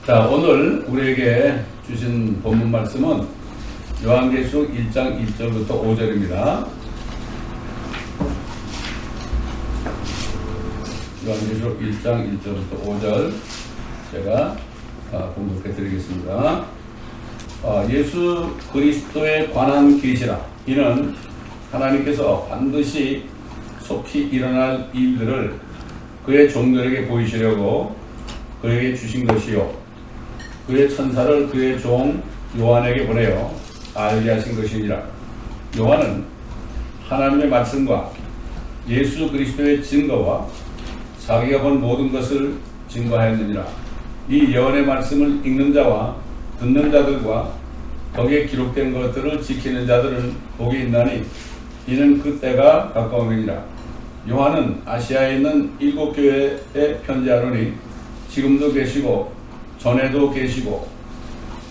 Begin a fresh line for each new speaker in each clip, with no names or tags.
자, 오늘 우리에게 주신 본문 말씀은 요한계시록 1장 1절부터 5절입니다. 요한계시록 1장 1절부터 5절 제가 공독해 드리겠습니다. 예수 그리스도에 관한 계시라. 이는 하나님께서 반드시 속히 일어날 일들을 그의 종들에게 보이시려고 그에게 주신 것이요 그의 천사를 그의 종 요한에게 보내어 알게 하신 것이니라. 요한은 하나님의 말씀과 예수 그리스도의 증거와 자기가 본 모든 것을 증거하였느니라. 이 예언의 말씀을 읽는 자와 듣는 자들과 거기에 기록된 것들을 지키는 자들은 복이 있나니 이는 그 때가 가까움이니라. 요한은 아시아에 있는 7교회에 편지하노니 지금도 계시고 전에도 계시고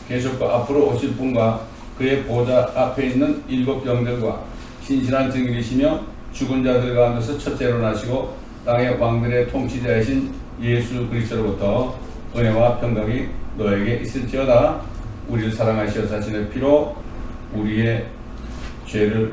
계셨고 앞으로 오실 분과 그의 보좌 앞에 있는 7 영들과 신실한 증인이시며 죽은 자들 가운데서 첫째로 나시고 땅의 왕들의 통치자이신 예수 그리스도로부터 은혜와 평강이 너에게 있을지어다. 우리를 사랑하시어 자신의 피로 우리의 죄들을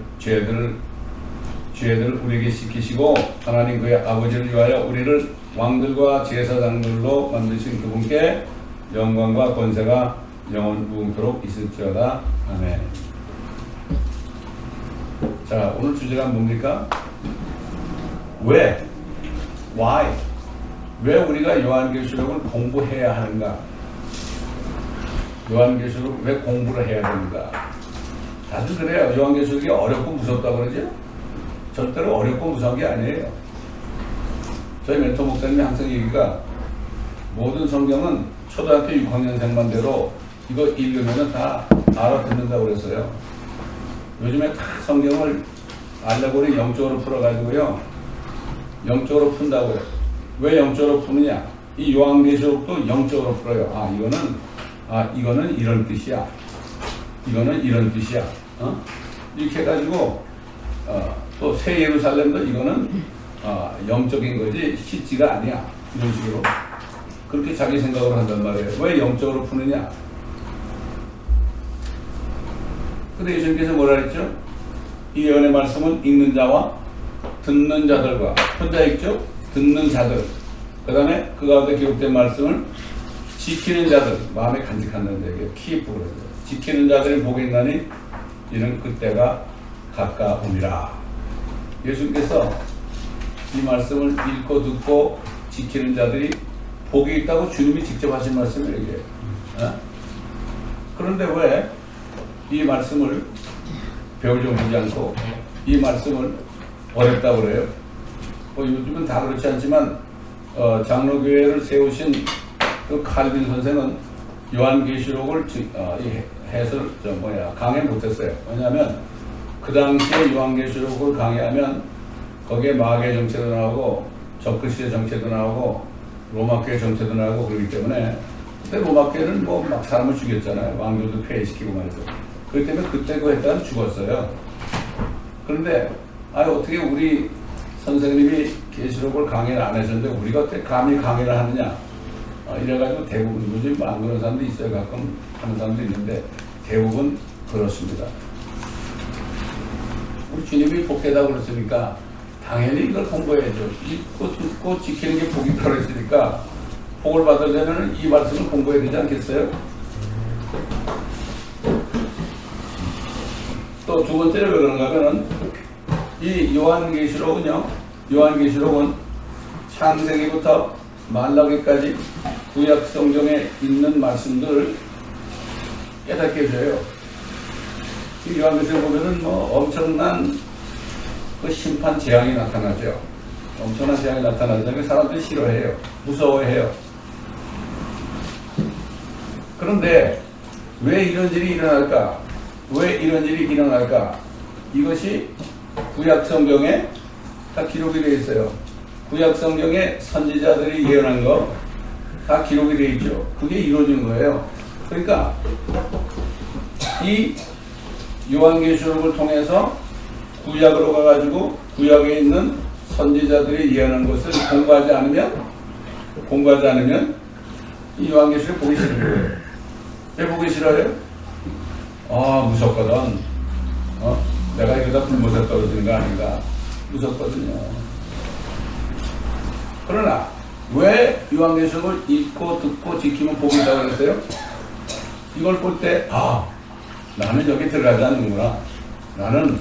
우리에게 씻기시고 하나님 그의 아버지를 위하여 우리를 왕들과 제사장들로 만드신 그분께 영광과 권세가 영원 무궁토록 있을지어다. 아멘. 자, 오늘 주제가 뭡니까? 왜? Why? 왜 우리가 요한계시록을 공부해야 하는가? 요한계시록 왜 공부를 해야 되는가? 다들 그래요. 요한계시록이 어렵고 무섭다고 그러죠? 절대로 어렵고 무서운 게 아니에요. 저희 멘토 목사님이 항상 얘기가 모든 성경은 초등학교 6학년생만대로 이거 읽으면 다 알아듣는다고 그랬어요. 요즘에 다 성경을 알레고리 영적으로 풀어가지고요. 영적으로 푼다고요. 왜 영적으로 푸느냐? 이 요한계시록도 영적으로 풀어요. 이거는 이런 뜻이야. 이거는 이런 뜻이야. 이렇게 해가지고 또 새 예루살렘도 이거는 영적인 거지 실지가 아니야. 이런 식으로 그렇게 자기 생각으로 한단 말이에요. 왜 영적으로 푸느냐? 근데 예수님께서 뭐라 했죠? 이 예언의 말씀은 읽는 자와 듣는 자들과 혼자 읽죠? 듣는 자들 그 다음에 그 가운데 기록된 말씀을 지키는 자들 마음에 간직한다는 얘기예요. 키프로 지키는 자들이 복이 있나니 이는 그때가 가까움이라. 예수님께서 이 말씀을 읽고 듣고 지키는 자들이 복이 있다고 주님이 직접 하신 말씀을 얘기해요. 그런데 왜 이 말씀을 배우지 않고 이 말씀을 어렵다고 그래요? 요즘은 다 그렇지 않지만 장로교회를 세우신 그 칼빈 선생은 요한계시록을 해설 강해 못했어요. 왜냐하면 그 당시에 요한계시록을 강의하면 거기에 마귀의 정체도 나오고 적그리스도의 정체도 나오고 로마교회 정체도 나오고 그러기 때문에 그때 로마교회는 막 사람을 죽였잖아요. 왕들도 폐해시키고 말이죠. 그렇기 때문에 그때 그 했다가 죽었어요. 그런데 어떻게 우리 선생님이 계시록을 강의를 안 하셨는데 우리가 어떻게 감히 강의를 하느냐? 이래가지고 대부분 요즘 안 그런 사람도 있어요. 가끔 하는 사람도 있는데 대부분 그렇습니다. 우리 주님이 복되다고 그랬으니까 당연히 이걸 공부해야죠. 읽고 듣고 지키는 게 복이 있다고 했으니까 복을 받으려면 이 말씀을 공부해야 되지 않겠어요? 또 두 번째로 왜 그런가 하면은 이 요한계시록은 창세기부터 말라기까지 구약 성경에 있는 말씀들을 깨닫게 해줘요. 이 요한계시록 보면은 엄청난 그 심판 재앙이 나타나죠. 엄청난 재앙이 나타나는데 사람들이 싫어해요. 무서워해요. 그런데 왜 이런 일이 일어날까? 이것이 구약 성경에 다 기록이 되어 있어요. 구약 성경에 선지자들이 예언한 거 다 기록이 되어 있죠. 그게 이루어진 거예요. 그러니까 이 요한계시록을 통해서 구약으로 가가지고 구약에 있는 선지자들이 예언한 것을 공부하지 않으면 이 요한계시록 보기 싫은 거예요. 왜 보기 싫어요? 아, 무섭거든. 내가 이러다 불못에 떨어지는 거 아닌가. 무섭거든요. 그러나 왜 요한계시록을 읽고 듣고 지키면 복이 있다고 그랬어요? 이걸 볼 때 나는 여기 들어가지 않는구나. 나는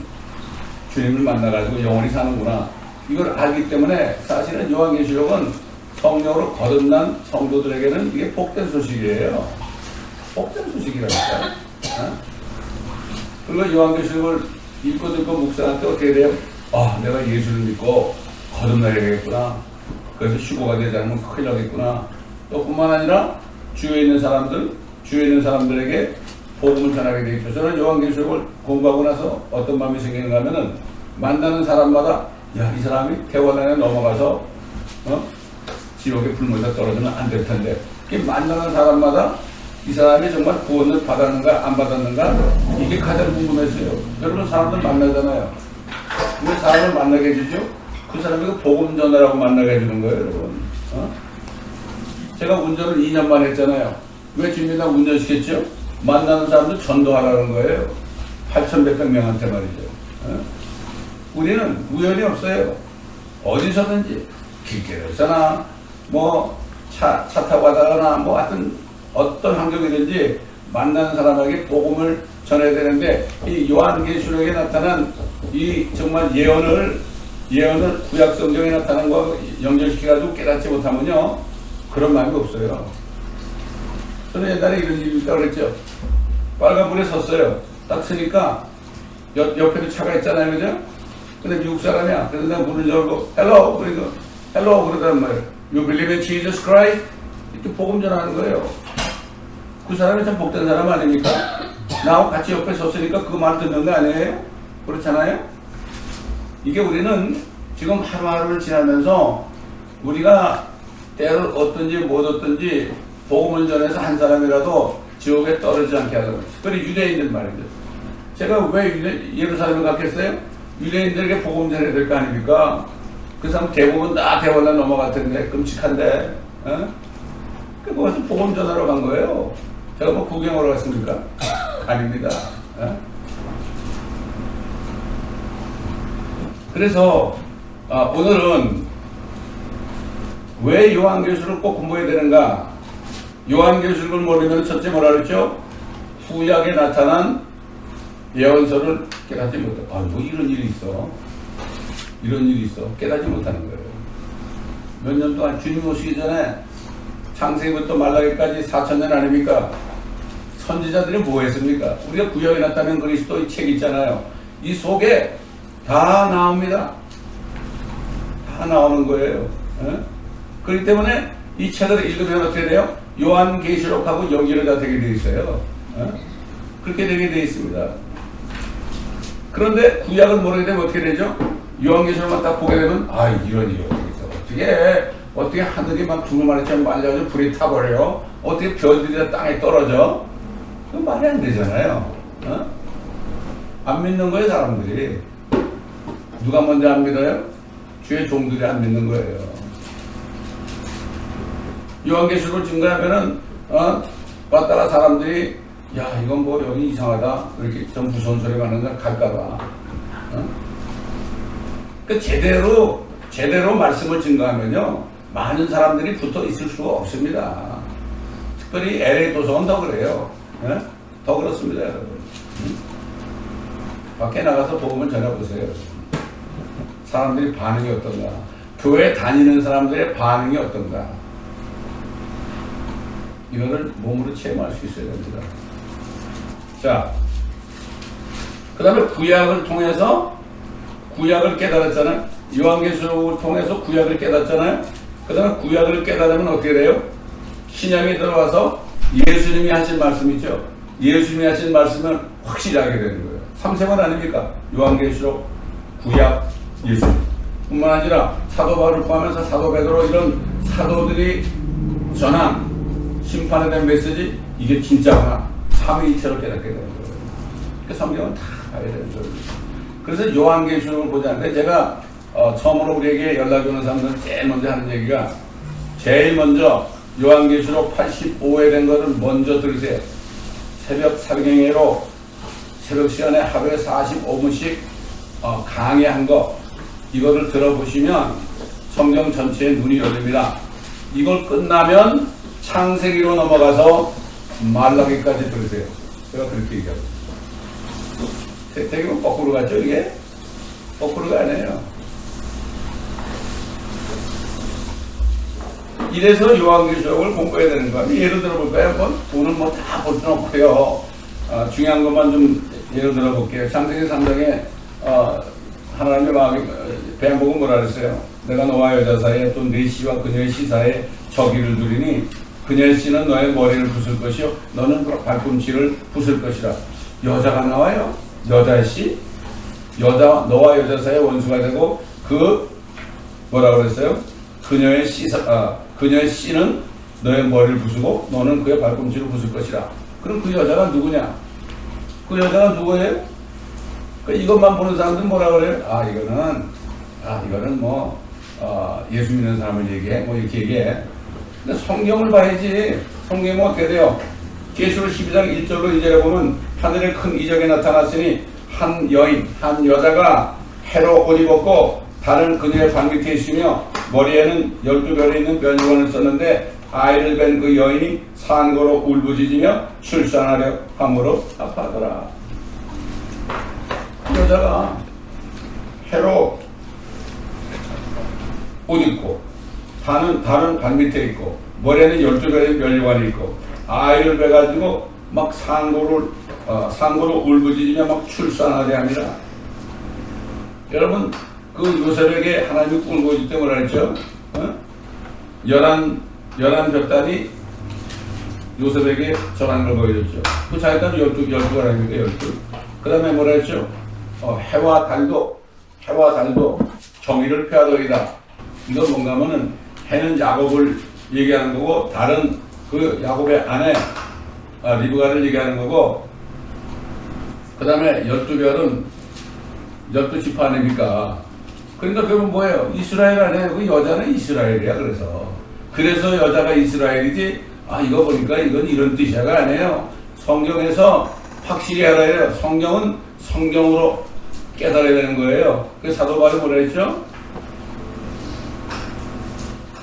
주님을 만나가지고 영원히 사는구나. 이걸 알기 때문에 사실은 요한계시록은 성령으로 거듭난 성도들에게는 이게 복된 소식이에요. 복된 소식이라니까요. 그리고 요한계시록을 읽고 듣고 묵상할 때 어떻게 돼요? 내가 예수를 믿고 거듭나야겠구나. 그래서 휴거가 되지 않으면 큰일 나겠구나. 또 뿐만 아니라 주위에 있는 사람들에게 복음을 전하게 되어 있죠. 저는 요한계시록을 공부하고 나서 어떤 마음이 생기는가 하면은 만나는 사람마다 이 사람이 대원안에 넘어가서 지옥의 불못에 떨어지면 안 될 텐데 만나는 사람마다 이 사람이 정말 구원을 받았는가 안 받았는가 이게 가장 궁금했어요. 여러분 사람들 만나잖아요. 근데 사람을 만나게 해주죠. 그 사람이 그 복음 전하라고 만나게 해주는 거예요, 여러분. 제가 운전을 2년만 했잖아요. 왜 주님이나 운전시켰죠? 만나는 사람들 전도하라는 거예요. 8,100명한테 말이죠. 우리는 우연이 없어요. 어디서든지 길거리에서나 차 타고 가다가나 하여튼 어떤 환경이든지 만나는 사람에게 복음을 전해야 되는데 이 요한계시록에 나타난 이 정말 예언을 구약 성경에 나타난 거 연결시켜가지고 깨닫지 못하면요 그런 마음이 없어요. 저는 옛날에 이런 일이 있다고 그랬죠. 빨간불에 섰어요. 딱 서니까 옆에도 차가 있잖아요, 그죠? 근데 미국 사람이야. 그래서 내가 문을 열고 헬로 그러니까 헬로 그러단 말이에요. You believe in Jesus Christ? 이렇게 복음 전하는 거예요. 그 사람이 참 복된 사람 아닙니까? 나하고 같이 옆에 섰으니까 그 말 듣는 거 아니에요? 그렇잖아요? 이게 우리는 지금 하루하루를 지나면서 우리가 때를 얻든지 못 얻든지 복음을 전해서 한 사람이라도 지옥에 떨어지지 않게 하려고. 특별히 유대인들 말이죠. 제가 왜 예루살렘에 갔겠어요? 유대인들에게 복음 전해야 될 거 아닙니까? 그 사람 대부분 다 대원에 넘어갈 텐데 끔찍한데 거기서 복음 전하러 간 거예요. 제가 구경하러 갔습니까? 아닙니다. 그래서 오늘은 왜 요한계시록을 꼭 공부해야 되는가? 요한계시록을 모르면 첫째 뭐라 그랬죠? 후약에 나타난 예언서를 깨닫지 못해. 이런 일이 있어. 이런 일이 있어. 깨닫지 못하는 거예요. 몇 년 동안 주님 오시기 전에 창세기부터 말라기까지 4,000년 아닙니까? 선지자들이 뭐 했습니까? 우리가 구약에 나타난 그리스도의 책 있잖아요. 이 속에 다 나옵니다. 다 나오는 거예요. 그렇기 때문에 이 책을 읽으면 어떻게 돼요? 요한계시록하고 연결이 다 되게 되어 있어요. 그렇게 되게 되어 있습니다. 그런데 구약을 모르게 되면 어떻게 되죠? 요한계시록만 딱 보게 되면 이런 일이 어떻게 있어? 어떻게 하늘이 막 두루마리처럼 말려가지고 불이 타버려요? 어떻게 별들이 다 땅에 떨어져? 그건 말이 안 되잖아요. 안 믿는 거예요, 사람들이. 누가 먼저 안 믿어요? 주의 종들이 안 믿는 거예요. 요한계시록을 증거하면은 왔다가 사람들이 이건 여기 이상하다 이렇게 좀 무서운 소리가 나는데 갈까봐. 제대로 말씀을 증거하면요 많은 사람들이 붙어 있을 수가 없습니다. 특별히 LA 도성은 더 그래요. 더 그렇습니다, 여러분. 밖에 나가서 복음을 전해보세요. 사람들이 반응이 어떤가? 교회 다니는 사람들의 반응이 어떤가? 이거를 몸으로 체험할 수 있어야 됩니다. 자, 그 다음에 구약을 통해서 구약을 깨달았잖아요. 요한계시록을 통해서 구약을 깨닫잖아요. 그 다음에 구약을 깨달으면 어떻게 돼요? 신약에 들어가서 예수님이 하신 말씀 있죠. 예수님이 하신 말씀을 확실히 알게 되는 거예요. 3세번 아닙니까? 요한계시록, 구약, 예수 뿐만 아니라 사도 바울을 포함해서 사도 베드로 이런 사도들이 전한 심판에 대한 메시지 이게 진짜구나. 삼위일체로 깨닫게 되는 거예요. 그 성경은 다 봐야 되는 거예요. 그래서 요한계시록을 보지 않는데 제가 처음으로 우리에게 연락이 오는 사람들은 제일 먼저 하는 얘기가 제일 먼저 요한계시록 85회 된 거를 먼저 들으세요. 새벽 사경회로 새벽 시간에 하루에 45분씩 강의한 거, 이거를 들어보시면 성경 전체에 눈이 열립니다. 이걸 끝나면 창세기로 넘어가서 말라기까지 들으세요. 제가 그렇게 얘기합니다. 되게 거꾸로 갔죠, 이게? 거꾸로가 아니에요. 이래서 요한계시록을 공부해야 되는 거예요. 예를 들어볼까요? 뭐 돈은 뭐 다 볼 수는 없고요. 중요한 것만 좀 예를 들어볼게요. 창세기 3장에 하나님의 마음이 뱀보고 뭐라 그랬어요? 내가 너와 여자 사이에 또 네 씨와 그녀의 씨 사이에 저기를 두리니 그녀의 씨는 너의 머리를 부술 것이요 너는 발꿈치를 부술 것이라. 여자가 나와요. 여자의 씨? 너와 여자 사이에 원수가 되고 그 뭐라 그랬어요? 그녀의 씨는 너의 머리를 부수고 너는 그의 발꿈치를 부술 것이라. 그럼 그 여자가 누구냐? 그 여자가 누구예요? 이것만 보는 사람들은 뭐라 그래요? 이거는 뭐 예수 믿는 사람을 얘기해, 뭐 이렇게 얘기해. 근데 성경을 봐야지. 성경이 뭐 어떻게 돼요? 계시록 12장 1절로 2절에 보면 하늘에 큰 이적이 나타났으니 한 여자가 해로 옷 입었고 다른 그녀의 발 밑에 있으며 머리에는 12별이 있는 면류관을 썼는데 아이를 뵌 그 여인이 산고로 울부짖으며 출산하려 함으로 아파하더라. 그 여자가 해로 옷 입고 다른 발 밑에 있고 머리에는 12별의 면류관이 있고 아이를 뵈가지고 막 산고로 울부짖으며 막 출산하려 합니다. 여러분, 그 요셉에게 하나님이 꿈을 보여줄 때 뭐라 했죠? 11볕단이 요셉에게 전하는 걸 보여줬죠. 그 자기가 12가 아닙니까? 12. 그 다음에 뭐라 했죠? 해와 달도 정의를 펴하더이다. 이건 뭔가 하면은 해는 야곱을 얘기하는 거고 달은 그 야곱의 아내 리브가를 얘기하는 거고 그 다음에 12별은 12지파 아닙니까? 그러니까 그건 뭐예요? 이스라엘 아니에요. 그 여자는 이스라엘이야. 그래서 여자가 이스라엘이지. 이거 보니까 이건 이런 뜻이야가 아니에요. 성경에서 확실히 알아야 해요. 성경은 성경으로 깨달아야 되는 거예요. 그 사도 바울이 뭐라 했죠?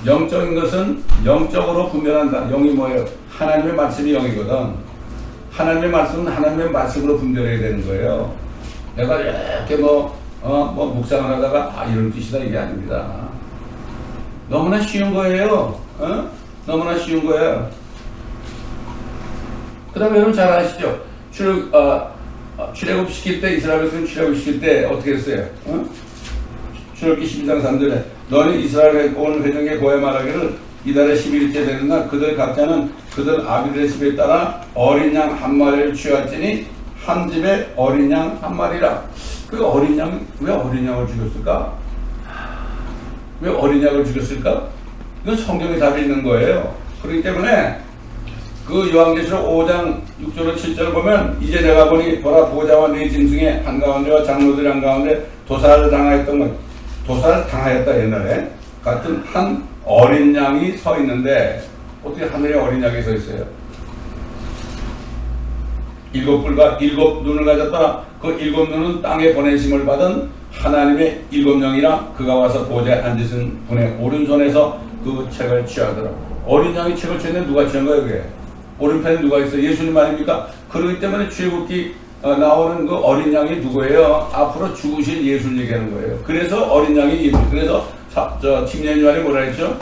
영적인 것은 영적으로 분별한다. 영이 뭐예요? 하나님의 말씀이 영이거든. 하나님의 말씀은 하나님의 말씀으로 분별해야 되는 거예요. 내가 이렇게 묵상을 하다가 이런 뜻이다 이게 아닙니다. 너무나 쉬운 거예요. 너무나 쉬운 거예요. 그 다음에 여러분 잘 아시죠? 출애굽 시킬 때 이스라엘 백성 출애굽 시킬 때 어떻게 했어요? 출애굽기 12장 3절에 너는 이스라엘 온 회중에게 고해 말하기를 이달의 11일째 되는 날 그들 각자는 그들 아비들의 집에 따라 어린 양 한 마리를 취할지니 한 집에 어린 양 한 마리라. 그 어린 양, 왜 어린 양을 죽였을까? 왜 어린 양을 죽였을까? 이건 성경에 답이 있는 거예요. 그렇기 때문에 그 요한계시록 5장 6절로 7절 보면 이제 내가 보니 보라 보좌와 네 짐승의 한가운데와 장로들의 한가운데 도살을 당하였다 옛날에 같은 한 어린 양이 서 있는데 어떻게 하늘에 어린 양이 서 있어요? 7뿔과 7 눈을 가졌다. 그 7 눈은 땅에 보내심을 받은 하나님의 7영이라 그가 와서 보좌에 앉으신 분의 오른손에서 그 책을 취하더라. 어린 양이 책을 취했는데 누가 취한 거예요? 그게? 오른편에 누가 있어요? 예수님 아닙니까? 그렇기 때문에 출애굽기 나오는 그 어린 양이 누구예요? 앞으로 죽으실 예수를 얘기하는 거예요. 그래서 어린 양이 예수. 그래서 침례 요한이 뭐라 했죠?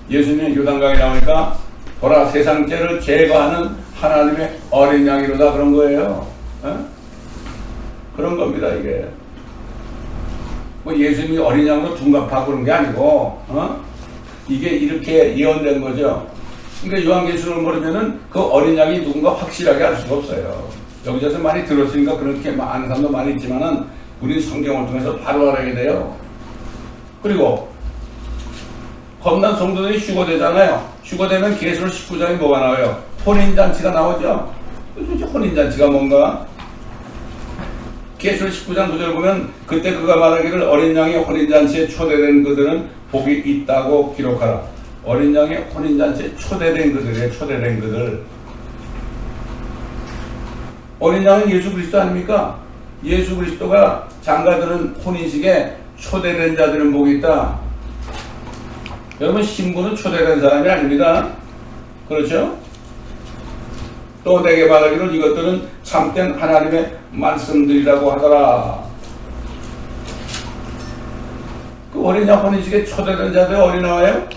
예수님이 요단강에 나오니까 보라 세상 죄를 제거하는 하나님의 어린 양이로다 그런 거예요. 그런 겁니다 이게. 뭐 예수님이 어린 양으로 둔갑하고 그런 게 아니고 이게 이렇게 예언된 거죠. 그러니까 요한계시록을 모르면은 그 어린 양이 누군가 확실하게 알 수가 없어요. 여기저기서 많이 들었으니까 그렇게 아는 사람도 많이 있지만은 우리 성경을 통해서 바로 알아야 돼요. 그리고 겁난 성도들이 휴거되잖아요. 휴거되면 계시록 19장에 뭐가 나와요? 혼인잔치가 나오죠. 도대체 혼인잔치가 뭔가? 계시록 19장 9절 보면 그때 그가 말하기를 어린 양이 혼인잔치에 초대된 그들은 복이 있다고 기록하라. 어린 양의 혼인잔치에 초대된 그들이에요. 초대된 그들. 어린 양은 예수 그리스도 아닙니까? 예수 그리스도가 장가들은 혼인식에 초대된 자들은 복이 있다. 여러분, 신부는 초대된 사람이 아닙니다. 그렇죠? 또 내게 말하기를 이것들은 참된 하나님의 말씀들이라고 하더라. 그 어린 양 혼인식에 초대된 자들 어디 나와요?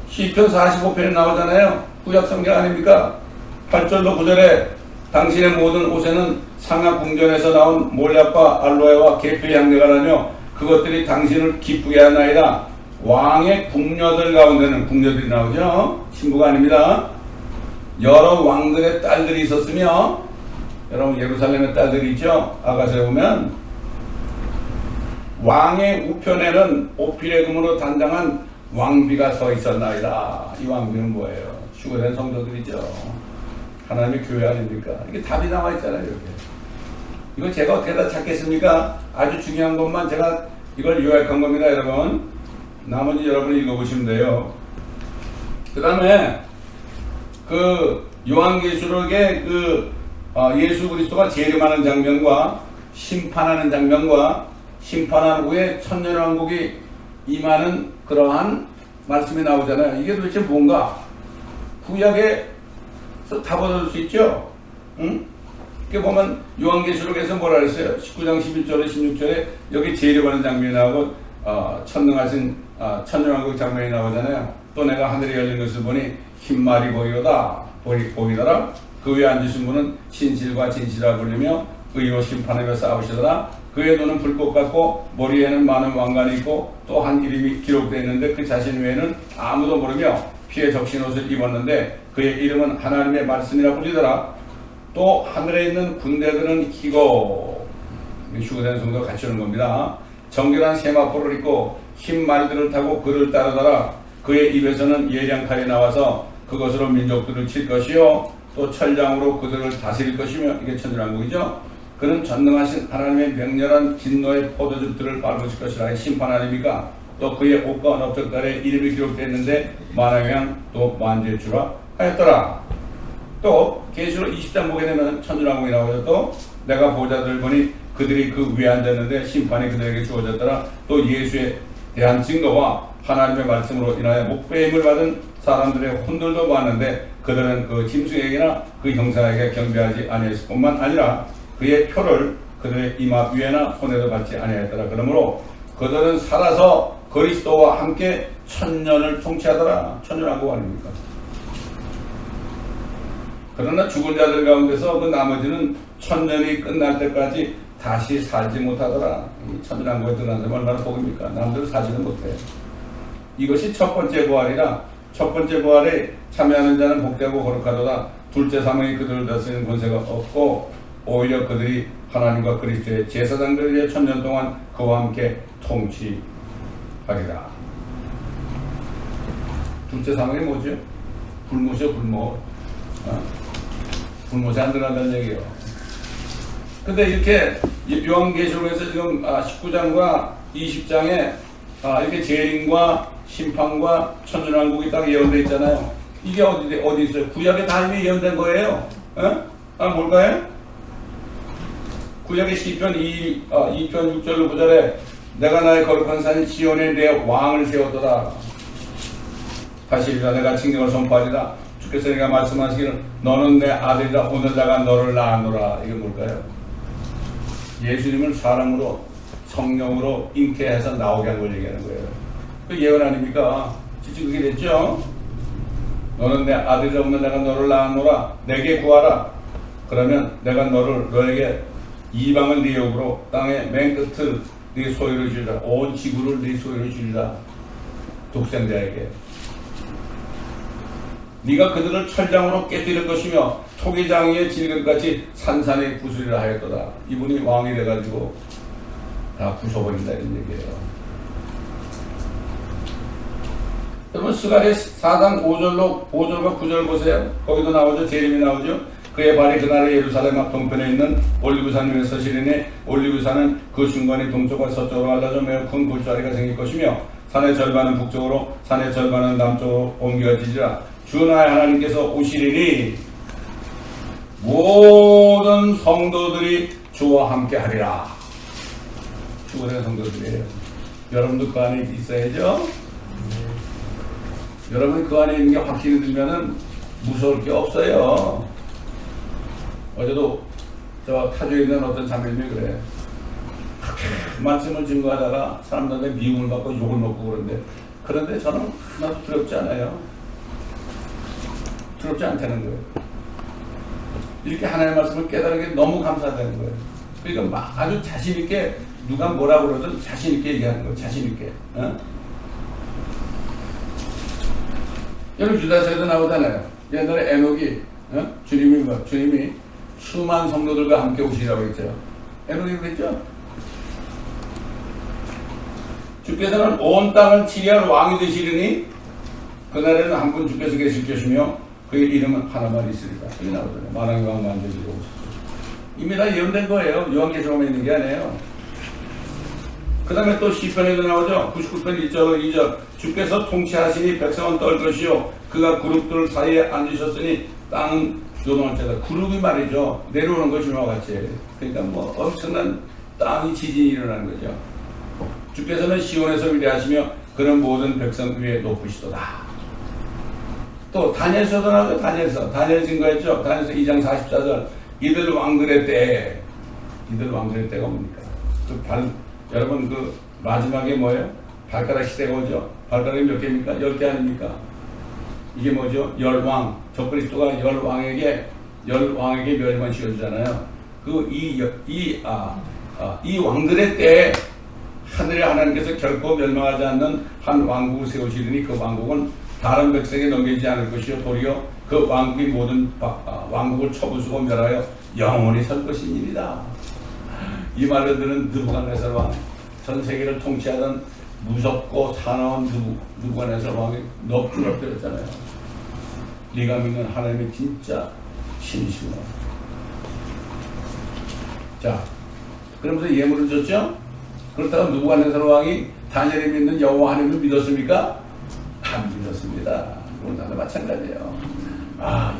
시편 45편에 나오잖아요. 구약 성경 아닙니까? 8절로 9절에 당신의 모든 옷에는 상하 궁전에서 나온 몰약과 알로에와 계피 향내가 나며 그것들이 당신을 기쁘게 하나이다. 왕의 궁녀들 가운데는 궁녀들이 나오죠. 신부가 아닙니다. 여러 왕들의 딸들이 있었으며, 여러분 예루살렘의 딸들이 있죠. 아가서에 보면 왕의 우편에는 오필의 금으로 단장한 왕비가 서 있었나이다. 이 왕비는 뭐예요? 휴거된 성도들이죠. 하나님의 교회 아닙니까? 이게 답이 나와 있잖아요. 이렇게. 이걸 제가 어떻게 다 찾겠습니까? 아주 중요한 것만 제가 이걸 요약한 겁니다, 여러분. 나머지 여러분이 읽어보시면 돼요. 그 다음에 그 요한계시록의 예수 그리스도가 재림하는 장면과 심판하는 장면과 심판한 후에 천년왕국이 임하는 그러한 말씀이 나오잖아요. 이게 도대체 뭔가? 구약에서 다 얻을 수 있죠? 응? 이렇게 보면 요한계시록에서 뭐라 그랬어요? 19장 11절에 16절에 여기 재림하는 장면이 나오고 천능하신 천년왕국 장면이 나오잖아요. 또 내가 하늘이 열린 것을 보니 흰 말이 보이더라. 그 위에 앉으신 분은 신실과 진실아 불리며 의로 심판하며 싸우시더라. 그의 눈은 불꽃 같고 머리에는 많은 왕관이 있고 또 한 이름이 기록되어 있는데 그 자신 외에는 아무도 모르며 피에 적신 옷을 입었는데 그의 이름은 하나님의 말씀이라 불리더라. 또 하늘에 있는 군대들은 희고, 휴거된 성도가 같이 오는 겁니다. 정결한 세마포를 입고 흰 말들을 타고 그를 따르더라. 그의 입에서는 예리한 칼이 나와서 그것으로 민족들을 칠 것이요 또 철장으로 그들을 다스릴 것이며, 이게 천년왕국이죠. 그는 전능하신 하나님의 맹렬한 진노의 포도즙들을 밟으실 것이라. 심판 아닙니까? 또 그의 옷과 넓적달에 이름이 기록되어 있는데 만왕양 또 만주의 주라 하였더라. 또 계시록 20장 보게 되면 천년왕국이 나오죠. 또 내가 보좌들을 보니 그들이 그 위에 앉았는데 심판이 그들에게 주어졌더라. 또 예수에 대한 증거와 하나님의 말씀으로 인하여 목배임을 받은 사람들의 혼들도 많은데 그들은 그 짐승에게나 그 형상에게 경배하지 아니했을 뿐만 아니라 그의 표를 그들의 이마 위에나 손에도 받지 아니하였더라. 그러므로 그들은 살아서 그리스도와 함께 천년을 통치하더라. 천년왕국 아닙니까? 그러나 죽은 자들 가운데서 그 나머지는 천년이 끝날 때까지 다시 살지 못하더라. 이 천년왕국에 들어간 사람 얼마나 복입니까? 남들 살지는 못해. 이것이 첫 번째 부활이라. 첫 번째 부활에 참여하는 자는 복되고 거룩하도다. 둘째 사망이 그들을 다스리는 권세가 없고 오히려 그들이 하나님과 그리스도의 제사장들의 천년 동안 그와 함께 통치하리라. 둘째 사망이 뭐죠? 불모죠, 불모. 불모지 안 들어간다는 얘기예요. 근데 이렇게 요한계시록에서 지금 19장과 20장에 이렇게 재림과 심판과 천년왕국이 딱 예언되어 있잖아요. 이게 어디 있어요? 구약에 다 이미 예언된 거예요. 뭘까요? 구약의 시편 2편 6절로 9절에 내가 나의 거룩한 산 시온에 내 왕을 세웠도다. 다시 이르라 내가 칭령을 선포하리라. 주께서 내가 말씀하시기를 너는 내 아들이라 오늘 내가 너를 낳았노라. 이게 뭘까요? 예수님을 사람으로 성령으로 잉태해서 나오게 한 걸 얘기하는 거예요. 그 예언 아닙니까? 진짜 그게 됐죠? 너는 내 아들이라 오늘 내가 너를 낳았노라. 내게 구하라. 그러면 내가 너에게 이방을 네 역으로 땅의 맨 끝을 네 소유로 주리라. 온 지구를 네 소유로 주리라. 독생자에게. 네가 그들을 철장으로 깨뜨릴 것이며 토기장이의 질금같이 산산에 부수리라 하였도다. 이분이 왕이 돼가지고 다 부숴버린다 이런 얘기예요. 그러면 스가랴 4장 5절과 9절 보세요. 거기도 나오죠. 재림이 나오죠. 그의 발이 그날의 예루살렘 앞 동편에 있는 올리브산 위에 서시리니 올리브산은 그 중간이 동쪽과 서쪽으로 갈라져 매우 큰 골짜기가 생길 것이며 산의 절반은 북쪽으로 산의 절반은 남쪽으로 옮겨지리라. 주 나의 하나님께서 오시리니 모든 성도들이 주와 함께 하리라. 주의 성도들이에요. 여러분도 그 안에 있어야죠. 여러분이 그 안에 있는 게 확신이 들면은 무서울 게 없어요. 어제도 저 타주에 있는 어떤 자매님이 그래. 말씀을 증거하다가 사람들한테 미움을 받고 욕을 먹고 그런데 저는 하나도 두렵지 않아요. 두렵지 않다는 거예요. 이렇게 하나님의 말씀을 깨달은 게 너무 감사하다는 거예요. 그러니까 아주 자신있게 누가 뭐라 그러든 자신있게 얘기하는 거예요. 자신있게. 어? 여러분 유다서에도 나오잖아요. 옛날에 에녹이 주님이 수많은 성도들과 함께 오시라고 했죠. 에녹이 그랬죠. 주께서는 온 땅을 치리할 왕이 되시리니 그날에는 한 분 주께서 계실 것이며 그의 이름은 하나만 있으리라. 여기 나오잖아요. 만왕의 왕 만주시고 오셨어요. 이미 다 예언된 거예요. 요한계시록에 있는 게 아니에요. 그 다음에 또 시편에도 나오죠. 99편 1절 2절 주께서 통치하시니 백성은 떨 것이요 그가 그룹들 사이에 앉으셨으니 땅은 요동할 때다. 그룹이 말이죠. 내려오는 것이와 같이. 그러니까 뭐 엄청난 땅이 지진이 일어나는 거죠. 주께서는 시온에서 위대하시며 그런 모든 백성 위에 높으시도다. 또 다니엘서도 나오죠. 다니엘 증거했죠. 다니엘서 2장 44절 이들 왕들의 때가 뭡니까? 여러분 그 마지막에 뭐예요? 발가락 시대가 오죠. 발가락이 몇 개입니까? 10개 아닙니까? 이게 뭐죠? 열왕. 적그리스도가 열왕에게 멸망 시켜주잖아요. 이 왕들의 때에 하늘의 하나님께서 결코 멸망하지 않는 한 왕국을 세우시리니 그 왕국은 다른 백성에 넘기지 않을 것이요 도리어 그 왕국이 모든 왕국을 쳐부수고 멸하여 영원히 설 것이니이다. 이 말을 들은 느부갓네살 왕, 전 세계를 통치하던 무섭고 사나운 느부갓네살 왕이 넋두렵대었잖아요. 네가 믿는 하나님의 진짜 신이시구나. 자, 그러면서 예물을 줬죠. 그렇다고 느부갓네살 왕이 다니엘이 믿는 여호와 하나님을 믿었습니까? 안 믿었습니다. 우리나라 마찬가지예요.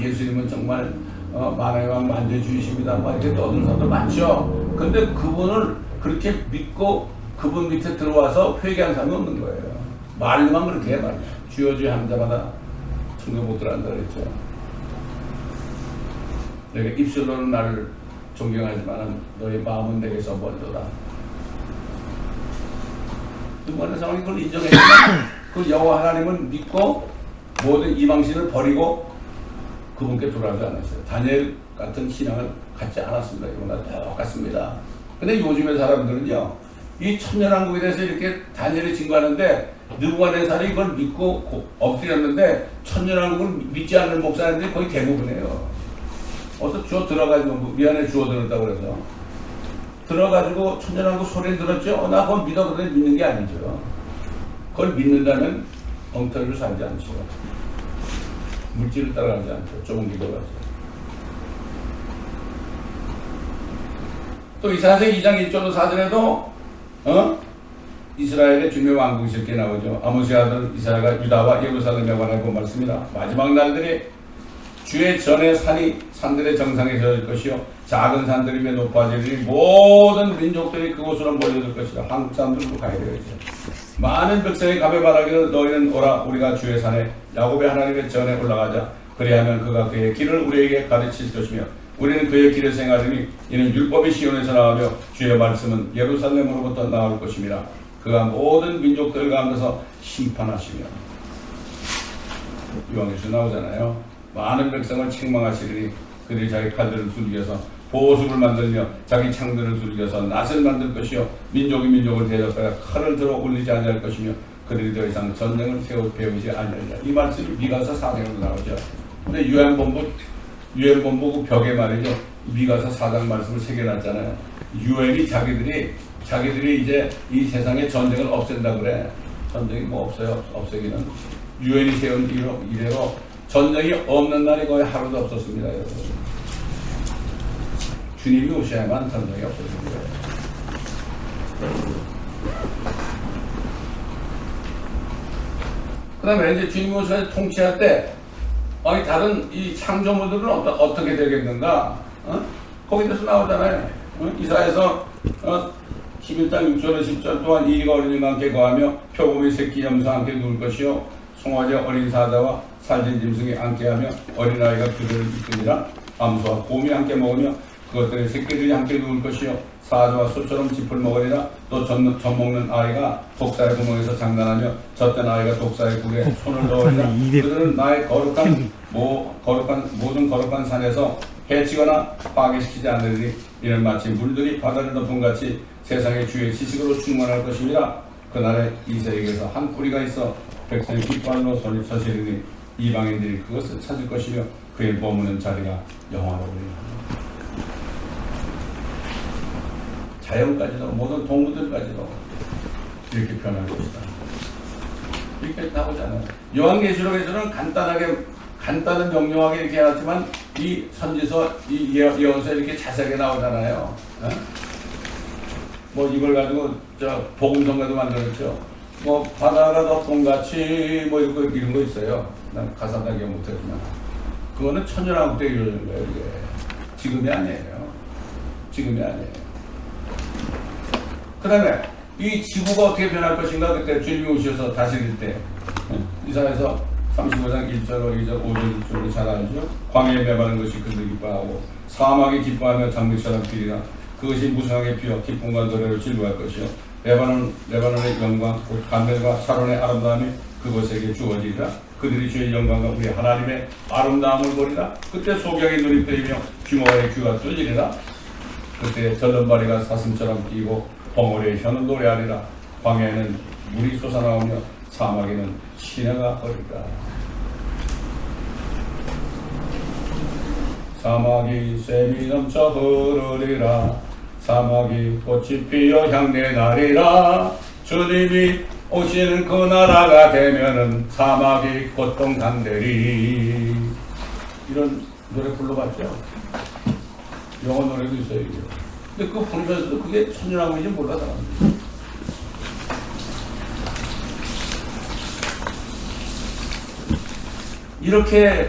예수님은 정말 만왕의 왕 만져주십니다. 이렇게 떠드는 사람도 많죠. 근데 그분을 그렇게 믿고 그분 밑에 들어와서 회개한 사람이 없는 거예요. 말로만 그렇게 해 말이야. 주여 주여 하는 자마다 천국 못 들어간다 그랬죠. 내가 입술로는 나를 존경하지만 너의 마음은 내게서 멀도다. 누구나 상황이 그걸 인정했지만 그 여호와 하나님을 믿고 모든 이방신을 버리고 그분께 돌아가지 않았어요. 다니엘 같은 신앙을 갖지 않았습니다. 이거나 똑같습니다. 근데 요즘의 사람들은요, 이 천년왕국에 대해서 이렇게 다니엘이 증거하는데 느부갓네살이 이걸 믿고 엎드렸는데 천년왕국을 믿지 않는 목사님들이 거의 대부분이에요. 어서 주워 들어가지고 미안해 주워 들었다고 그래서 들어가지고 천년왕국 소리를 들었죠. 나 그걸 믿어 그러더니 믿는 게 아니죠. 그걸 믿는다면 엉터리로 살지 않죠. 물질을 따라가지 않죠. 좁은 길로 가죠. 또 이사야서 2장 1절로 4절에도 이스라엘의 주님의 왕국이 이렇게 나오죠. 아모스의 아들 이사야가 유다와 예루살렘에 관한 그 말씀이다. 마지막 날들이 주의 전의 산들의 정상에 서질 것이요 작은 산들이 왜 높아지리니 모든 민족들이 그곳으로 몰려들 것이다. 한국 사람들도 가야 되겠죠. 많은 백성이 가며 말하기를 너희는 오라 우리가 주의 산에 야곱의 하나님의 전에 올라가자. 그리하면 그가 그의 길을 우리에게 가르칠 것이며 우리는 그의 길을 생활하니 이는 율법이 시온에서 나오며 주의 말씀은 예루살렘으로부터 나올 것임이라. 그가 모든 민족들 가운데서 심판하시며 요한계시록 나오잖아요. 많은 백성을 책망하시리니 그들이 자기 칼들을 두들겨서 보습을 만들며 자기 창들을 두들겨서 낫을 만들 것이요 민족이 민족을 대적하여 칼을 들어 올리지 아니할 것이며 그들이 더 이상 전쟁을 배우지 아니하리라. 이 말씀이 미가서 4장으로 나오죠. 근데 유엔본부 그 벽에 말이죠. 미가서 4장 말씀을 새겨놨잖아요. 유엔이 자기들이 이제 이 세상에 전쟁을 없앤다 그래. 전쟁이 뭐 없어요. 없애기는. 유엔이 세운 이래로 전쟁이 없는 날이 거의 하루도 없었습니다. 여러분. 주님이 오셔야만 전쟁이 없어집니다. 그 다음에 이제 주님이 오셔서 통치할 때, 아니, 다른 이 창조물들은 어떻게 되겠는가? 거기에서 나오잖아요. 이사야서 11장 6절에 10절 또한 이리가 어린이와 함께 거하며 표범이 새끼 염소와 함께 누울 것이요 송아지 어린 사자와 살진 짐승이 함께하며 어린아이가 그들을 이끄니라. 암소와 곰이 함께 먹으며 그것들의 새끼들이 함께 누울 것이요 사자와 소처럼 짚을 먹으리라. 또 젖 먹는 아이가 독사의 구멍에서 장난하며 젖된 아이가 독사의 굴에 손을 넣으리라. 그들은 나의 모든 거룩한 산에서 해치거나 파괴시키지 않으리니 이는 마치 물들이 바다를 덮은 같이 세상의 주의 지식으로 충만할 것입니다. 그날에 이스라엘에게서 한 뿌리가 있어 백성이 깃발로 서시리니 이방인들이 그것을 찾을 것이며 그의 머무는 자리가 영화로우리라. 자연까지도 모든 동물들까지도 이렇게 변할 것이다. 이렇게 나오잖아요. 요한계시록에서는 간단한 명료하게 이렇게 해놨지만 이 선지서, 이 예언서 이렇게 자세하게 나오잖아요. 뭐 이걸 가지고 복음성가도 만들었죠. 뭐 바다가 덮은 같이 뭐 이런 거 있어요. 난 가사 다 기억 못했지만 그거는 천연왕국 때 이루어진 거예요. 이게 지금이 아니에요. 지금이 아니에요. 그 다음에 이 지구가 어떻게 변할 것인가. 그때 주님이 오셔서 다스릴 때 이사야서 35장 1절, 2절, 5절, 6절을 잘 알죠. 광야에 메마른 것이 그들 기뻐하고 사막이 기뻐하며 장미처럼 피리라. 그것이 무성하게 피어 기쁨과 노래로 즐거워할 것이요 레바논의 영광 곧 간들과 샤론의 아름다움이 그곳에게 주어지리라. 그들이 주의 영광과 우리 하나님의 아름다움을 보리라. 그때 소경의 눈이 뜨이며 규모의 귀가 뚫리리라. 그때 절름발이가 사슴처럼 뛰고 벙어리의 혀는 노래하리라. 광야에는 물이 솟아나오며 사막에는 시내가 흐르리라. 사막이 샘이 넘쳐 흐르리라. 사막이 꽃이 피어 향내 나리라. 주님이 오시는 그 나라가 되면은 사막이 고통한대리. 이런 노래 불러봤죠? 영어 노래도 있어요. 이게. 근데 그거 부르면서도 그게 천연왕국인지 몰라서 이렇게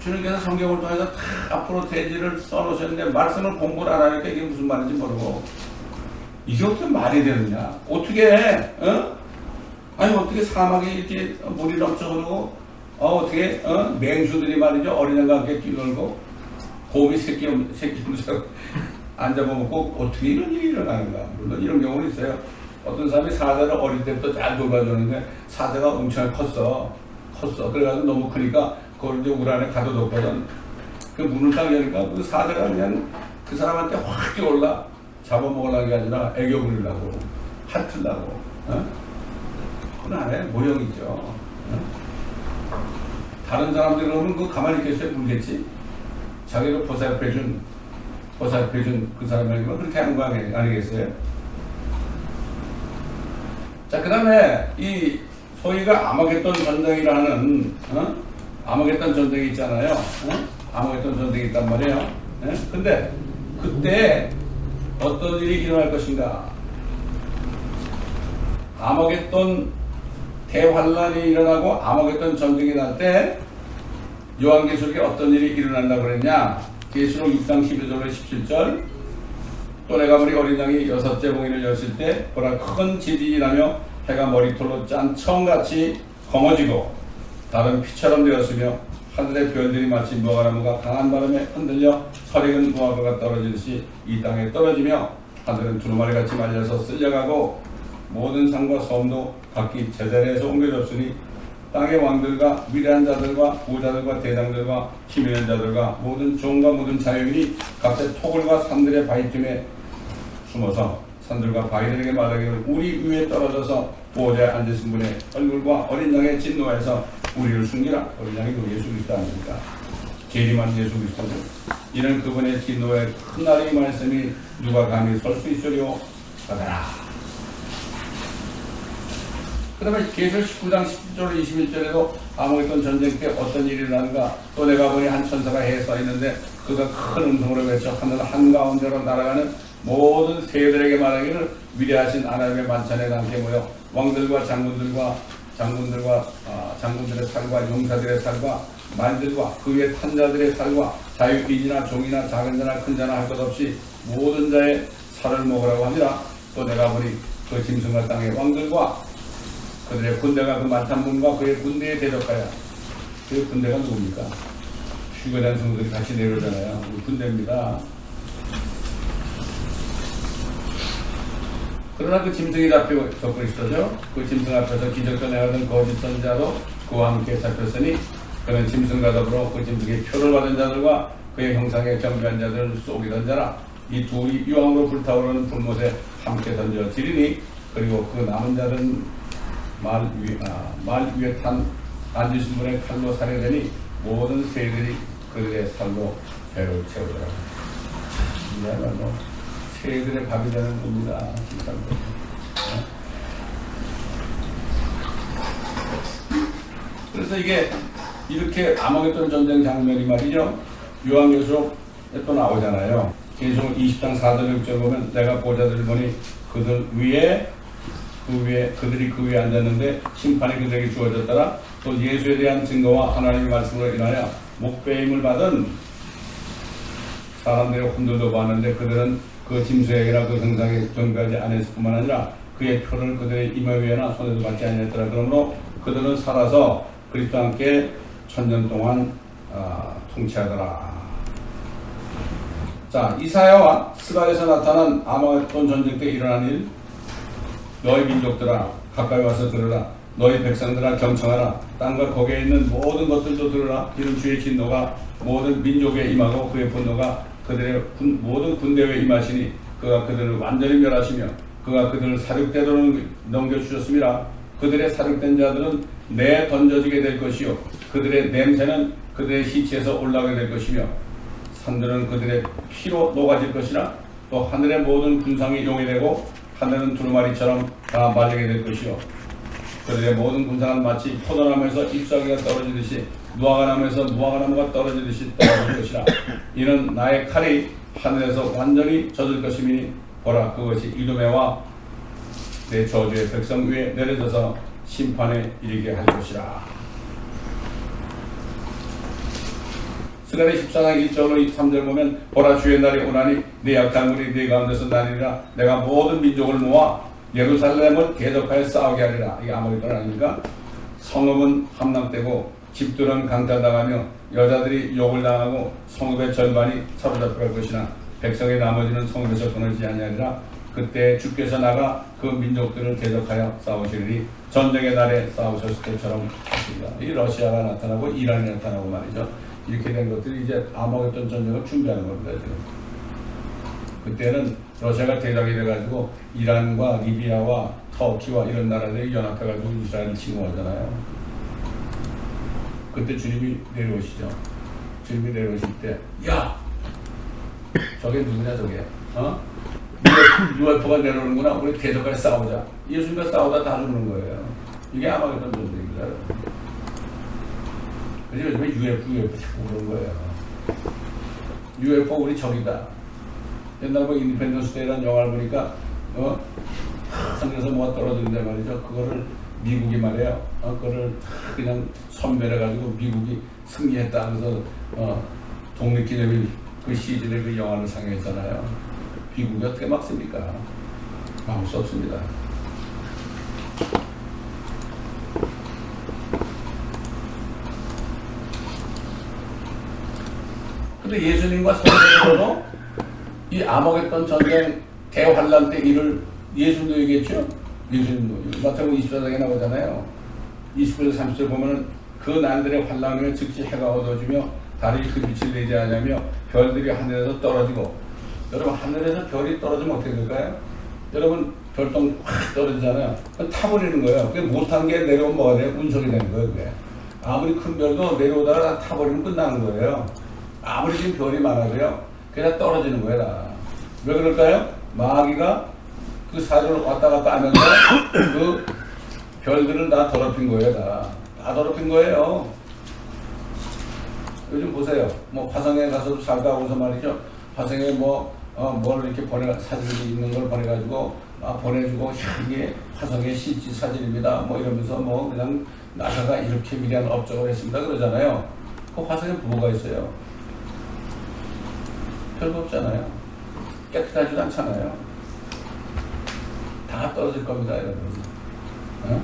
주님께서 성경을 통해서 다 앞으로 대지를 써놓으셨는데 말씀을 공부를 안 하니까 이게 무슨 말인지 모르고 이게 어떻게 말이 되느냐. 어떻게 아니 어떻게 사막에 이렇게 물이 넘쳐 흐르고 어떻게 맹수들이 말이죠 어린애가 함께 뛰놀고 곰이 새끼 물서 앉아먹고 어떻게 이런 일이 일어나는가. 물론 이런 경우는 있어요. 어떤 사람이 사자를 어릴 때부터 잘 돌봐줬는데 사자가 엄청 컸어. 그래가지고 너무 크니까 그걸 이제 물 안에 가둬뒀거든. 그 문을 딱 여니까 그 사자가 그냥 그 사람한테 확 뛰어올라. 잡아먹으려는 게 아니라 애교 부리려고 핥으려고. 그건 안 해. 모형이죠. 다른 사람들이 그러면 그 가만히 있겠어요? 물겠지? 자기를 보살펴준 그 사람이면 그렇게 하는 거 아니겠어요? 자, 그 다음에 이 소위가 아마겟돈 전쟁이라는 아마겟돈 전쟁이 있잖아요. 아마겟돈 전쟁이 있단 말이에요. 근데 그때 어떤 일이 일어날 것인가. 아마겟돈 대환란이 일어나고 아마겟돈 전쟁이 날 때 요한계시록에 어떤 일이 일어난다고 그랬냐. 계시록 6장 12절로 17절. 또 내가 보니 어린 양이 6째 봉인을 여실 때 보라 큰 지진이 나며 해가 머리털로 짠 청같이 검어지고 달은 피처럼 되었으며 하늘의 별들이 마치 무화과나무가 강한 바람에 흔들려 설익은 무화과가 떨어지듯이 이 땅에 떨어지며 하늘은 두루마리같이 말려서 쓸려가고 모든 산과 섬도 각기 제자리에서 옮겨졌으니 땅의 왕들과 위대한 자들과 부자들과 대장들과 힘 있는 자들과 모든 종과 모든 자유인이 각자 토굴과 산들의 바위틈에 숨어서 산들과 바위들에게 말하기를 우리 위에 떨어져서 보호자에 앉으신 분의 얼굴과 어린 양의 진노에서 우리를 숨기라. 어린 양이 그 예수 그리스도 아닙니까? 재림한 예수 그리스도는 이는 그분의 진노의 큰 날이 말씀이 누가 감히 설 수 있으리요 하더라. 그 다음에 계시록 19장 10절 21절에도 아마겟돈 전쟁 때 어떤 일이 일어나는가. 또 내가 보니 한 천사가 해에 서 있는데 그가 큰 음성으로 외쳐 하늘 한가운데로 날아가는 모든 세들에게 말하기를 위대하신 하나님의 만찬에 함께 모여 왕들과 장군들과 장군들의 살과 용사들의 살과 말들과 그 위에 탄자들의 살과 자유인이나 종이나 작은 자나 큰 자나 할 것 없이 모든 자의 살을 먹으라고 하니라. 또 내가 보니 그 짐승과 땅의 왕들과 그들의 군대가 그 만탄군과 그의 군대에 대적하여. 그 군대가 누굽니까? 휴거된 성들이 같이 내려오잖아요. 군대입니다. 그러나 그 짐승이 잡히고 적그리스도죠. 그 짐승 앞에서 기적도 내가던 거짓 선자도 그와 함께 잡혔으니 그는 짐승과 더불어 그 짐승의 표를 받은 자들과 그의 형상에 경배한 자들을 쏘기던 자라. 이 둘이 유황으로 불타오르는 불못에 함께 던져지리니 그리고 그 남은 자들은 말 위에 탄 앉으신 분의 칼로 살해되니 모든 새들이 그들의 살로 배를 채우더라. 이야말로 새들의 밥이 되는 겁니다. 그래서 이게 이렇게 아마겟돈 전쟁 장면이 말이죠. 요한계시록에 또 나오잖아요. 계시록 20장 4절 6절 보면 내가 보자들 보니 그들이 그 위에 앉았는데 심판이 그들에게 주어졌더라. 또 예수에 대한 증거와 하나님의 말씀으로 인하여 목배임을 받은 사람들의 혼들도 보았는데 그들은 그 짐승에게나 그 형상에 경배하지 않았을 뿐만 아니라 그의 표를 그들의 이마 위에나 손에도 받지 아니했더라. 그러므로 그들은 살아서 그리스도와 함께 1000년 동안 통치하더라. 자, 이사야와 스가랴에서 나타난 아마겟돈 전쟁 때 일어난 일. 너희 민족들아 가까이 와서 들으라. 너희 백성들아 경청하라. 땅과 거기에 있는 모든 것들도 들으라. 이는 주의 진노가 모든 민족에 임하고 그의 분노가 그들의 모든 군대에 임하시니 그가 그들을 완전히 멸하시며 그가 그들을 사륙대도로 넘겨주셨습니다. 그들의 사륙된 자들은 내 던져지게 될 것이요 그들의 냄새는 그들의 시체에서 올라오게 될 것이며 산들은 그들의 피로 녹아질 것이나 또 하늘의 모든 군상이 용이 되고 하늘은 두루마리처럼 다 말리게 될 것이요 그들의 모든 군상은 마치 포도나무에서 잎사귀가 떨어지듯이 무화과나무에서 무화과나무가 떨어지듯이 떨어질 것이라. 이는 나의 칼이 하늘에서 완전히 젖을 것이니 보라 그것이 이두매와 내 저주의 백성 위에 내려져서 심판에 이르게 할 것이라. 스가랴 14장 1절로 3절 보면 보라 주의 날이 오나니 네 약한 물이 네 가운데서 나리라. 내가 모든 민족을 모아 예루살렘을 대적하여 싸우게 하리라. 이게 아마겟돈 아닙니까? 성읍은 함락되고 집들은 강탈당하며 여자들이 욕을 당하고 성읍의 절반이 사로잡혀갈 것이나 백성의 나머지는 성읍에서 끊어지지 아니하리라. 그때 주께서 나가 그 민족들을 대적하여 싸우시리니 전쟁의 날에 싸우셨을 때처럼 하십니다. 이 러시아가 나타나고 이란이 나타나고 말이죠. 이렇게 된 것들이 이제 아마겟돈 전쟁을 준비하는 겁니다. 지금. 그때는 러시아가 대적이 돼가지고 이란과 리비아와 터키와 이런 나라들이 연합해가지고 이스라엘을 침공하잖아요. 그때 주님이 내려오시죠. 주님이 내려오실 때, 야! 저게 누구냐 저게? UFO가 내려오는구나. 우리 대적까지 싸우자. 예수님과 싸우다 다 죽는 거예요. 이게 아마겟돈 전쟁입니다. 그래서 요즘에 UFO 자꾸 그런 거예요. UFO 우리 적이다. 옛날 뭐 인디펜던스 데이라는 영화를 보니까 하늘에서 뭐가 떨어지는데 말이죠. 그거를 미국이 말이에요. 그거를 그냥 선별해가지고 미국이 승리했다. 그래서 독립기념일 그 시즌에 그 영화를 상영했잖아요. 미국이 어떻게 막습니까? 막을 수 없습니다. 근데 예수님과 성경에서도 이 아마겟돈 전쟁 대환란 때 일을 예수님도 얘기했죠. 예수님도 마태복음 24장에 나오잖아요. 29절 30절 보면은 그 날들의 환란 후에 즉시 해가 어두워지며 달이 그 빛을 내지 않으며 별들이 하늘에서 떨어지고. 여러분 하늘에서 별이 떨어지면 어떻게 될까요? 여러분 별똥 확 떨어지잖아요. 타버리는 거예요. 그게 못한 게 내려오면 뭐가 돼요? 운석이 되는 거예요. 그게. 아무리 큰 별도 내려오다가 타버리면 끝나는 거예요. 아무리 지금 별이 많아도요. 그냥 떨어지는 거예요. 다. 왜 그럴까요? 마귀가 그 사주를 왔다 갔다 하면서 그 별들을 다 더럽힌 거예요. 다 더럽힌 거예요. 요즘 보세요. 뭐 화성에 가서도 살다 오서 말이죠. 화성에 뭐 뭘 이렇게 사진이 있는 걸 보내가지고 보내주고 이게 화성의 실제 사진입니다. 뭐 이러면서 뭐 그냥 나사가 이렇게 위대한 업적을 했습니다 그러잖아요. 그 화성에 뭐가 있어요? 별거 없잖아요. 깨끗하지도 않잖아요. 다 떨어질 겁니다, 여러분. 어?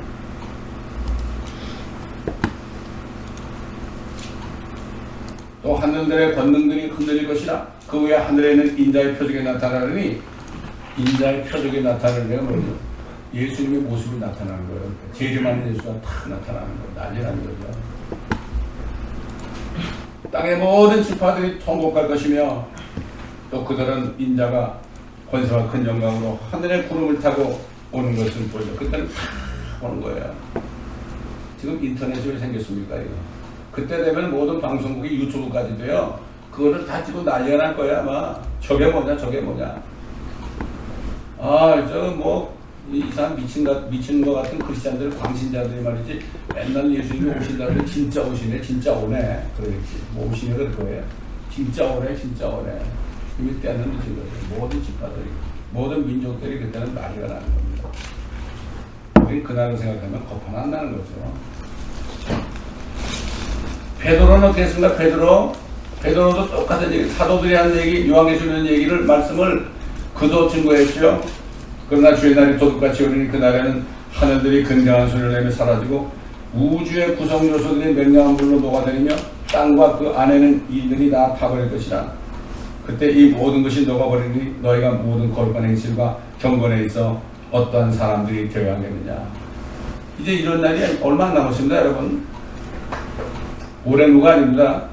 또 하늘들의 권능들이 흔들릴 것이라. 그 후에 하늘에 있는 인자의 표적이 나타나느니, 인자의 표적이 나타나는 게 뭐죠? 예수님의 모습이 나타나는 거예요. 재림하는 예수가 다 나타나는 거예요. 난리 나는 거죠. 땅의 모든 지파들이 통곡할 것이며, 또 그들은 인자가 권세와 큰 영광으로 하늘의 구름을 타고 오는 것을 보죠. 그때는 다 오는 거예요. 지금 인터넷이 왜 생겼습니까? 이거. 그때 되면 모든 방송국이 유튜브까지도요. 그거를 다 찍고 난리가 날 거야 아마. 저게 뭐냐 저게 뭐냐. 이 사람 미친 것 같은 크리스찬들 광신자들이 말이지 맨날 예수님이 오신다고 진짜 오시네 진짜 오네 그러겠지. 뭐 오시네 그럴 거예요. 진짜 오네 진짜 오네. 이미 때는 늦은 거죠. 모든 집파들이 모든 민족들이 그때는 난리가 나는 겁니다. 우리 그날을 생각하면 겁 하나 안 나는 거죠. 베드로는 어떻게 했습니까? 베드로도 똑같은 얘기, 사도들이 하는 얘기, 요한계시록 얘기를 말씀을 그도 증거했죠. 그러나 주의 날이 도둑같이 오르니 그날에는 하늘들이 굉장한 소리를 내며 사라지고 우주의 구성 요소들이 맹랑한 불로 녹아내리며 땅과 그 안에는 이들이 다 타버릴 것이라. 그때 이 모든 것이 녹아버리니 너희가 모든 거룩한 행실과 경건에 있어 어떠한 사람들이 되어야 하겠느냐. 이제 이런 날이 얼마 안 남았습니다 여러분. 올해무가 아닙니다.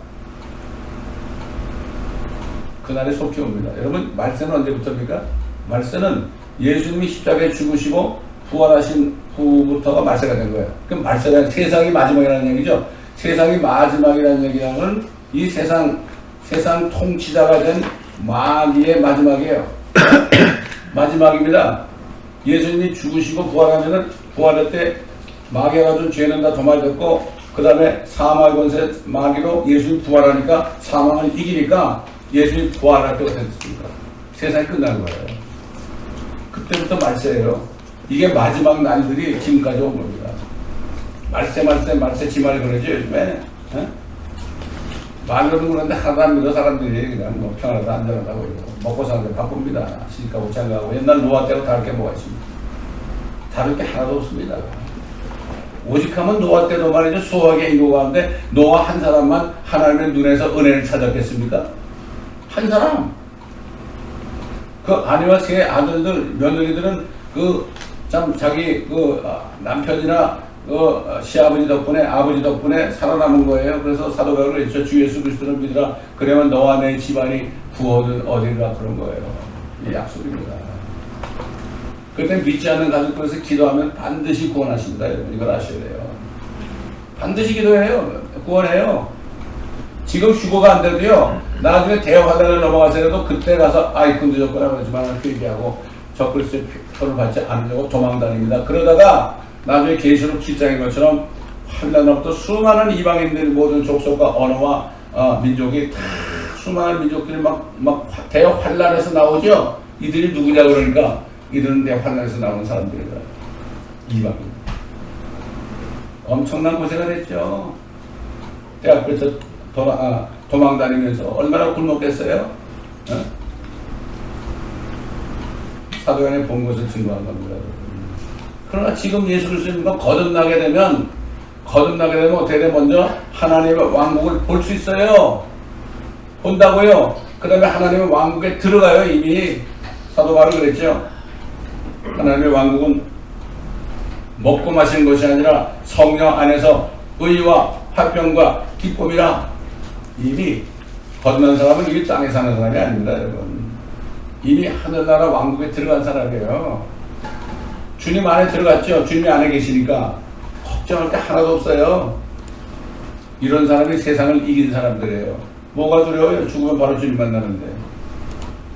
그날이 속히 옵니다. 여러분 말세는 언제부터입니까? 말세는 예수님이 십자가에 죽으시고 부활하신 후부터가 말세가 된 거예요. 그럼 말세는 세상이 마지막이라는 얘기죠. 세상이 마지막이라는 얘기는 이 세상 통치자가 된 마귀의 마지막이에요. 마지막입니다. 예수님이 죽으시고 부활하면은 부활할 때 마귀가 준 죄는 다 도말됐고 그 다음에 사망의 권세 마귀로 예수님이 부활하니까 사망을 이기니까 예수님이 부활할 때 어떻게 됐습니까? 세상이 끝난 거예요. 그때부터 말세예요. 이게 마지막 날들이 지금까지 온 겁니다. 말세 지말이 그러죠 요즘에. 말로는 그런데 하나도 안 믿어 사람들이 그냥 뭐 평안하다 안전하다고 이러고 먹고 사는데 바쁩니다. 시집가고 옷장가고 옛날 노아 때하고 다를 게 뭐가 있습니까? 다를 게 하나도 없습니다. 오직하면 노아 때도 말이죠. 수억의 인구 가운데 노아 한 사람만 하나님의 눈에서 은혜를 찾았겠습니까? 한 사람. 그 아내와 세 아들들, 며느리들은 자기 남편이나 시아버지 덕분에 아버지 덕분에 살아남은 거예요. 그래서 사도가 그랬죠. 주 예수 그리스도를 믿으라. 그러면 너와 내 집안이 구원을 얻으리라 그런 거예요. 이 약속입니다. 그때 믿지 않는 가족들에서 기도하면 반드시 구원하십니다. 여러분 이걸 아셔야 돼요. 반드시 기도해요. 구원해요. 지금 휴거가 안 돼도요. 나중에 대화단을 넘어가서라도 그때 가서 아이콘 늦었거나 그러지만 회개하고 저 그리스도의 표를 받지 않으려고 도망다닙니다. 그러다가 나중에 계시록 7장인 것처럼 환난으로부터 수많은 이방인들 모든 족속과 언어와 민족이 다 수많은 민족들이 막 대환란에서 나오죠. 이들이 누구냐 그러니까 이들은 대환란에서 나오는 사람들이다. 이방인. 엄청난 고생을 했죠. 대학교에서 도망다니면서 얼마나 굶었겠어요? 사도행전에 본 것을 증거한 겁니다. 그러나 지금 예수 그리스도가 거듭나게 되면 어떻게 돼? 먼저 하나님의 왕국을 볼 수 있어요. 본다고요. 그 다음에 하나님의 왕국에 들어가요. 이미 사도 바울이 그랬죠. 하나님의 왕국은 먹고 마시는 것이 아니라 성령 안에서 의와 화평과 기쁨이라. 이미 거듭난 사람은 이 땅에 사는 사람이 아닙니다. 여러분 이미 하늘나라 왕국에 들어간 사람이에요. 주님 안에 들어갔죠. 주님이 안에 계시니까 걱정할 게 하나도 없어요. 이런 사람이 세상을 이긴 사람들이에요. 뭐가 두려워요? 죽으면 바로 주님 만나는데.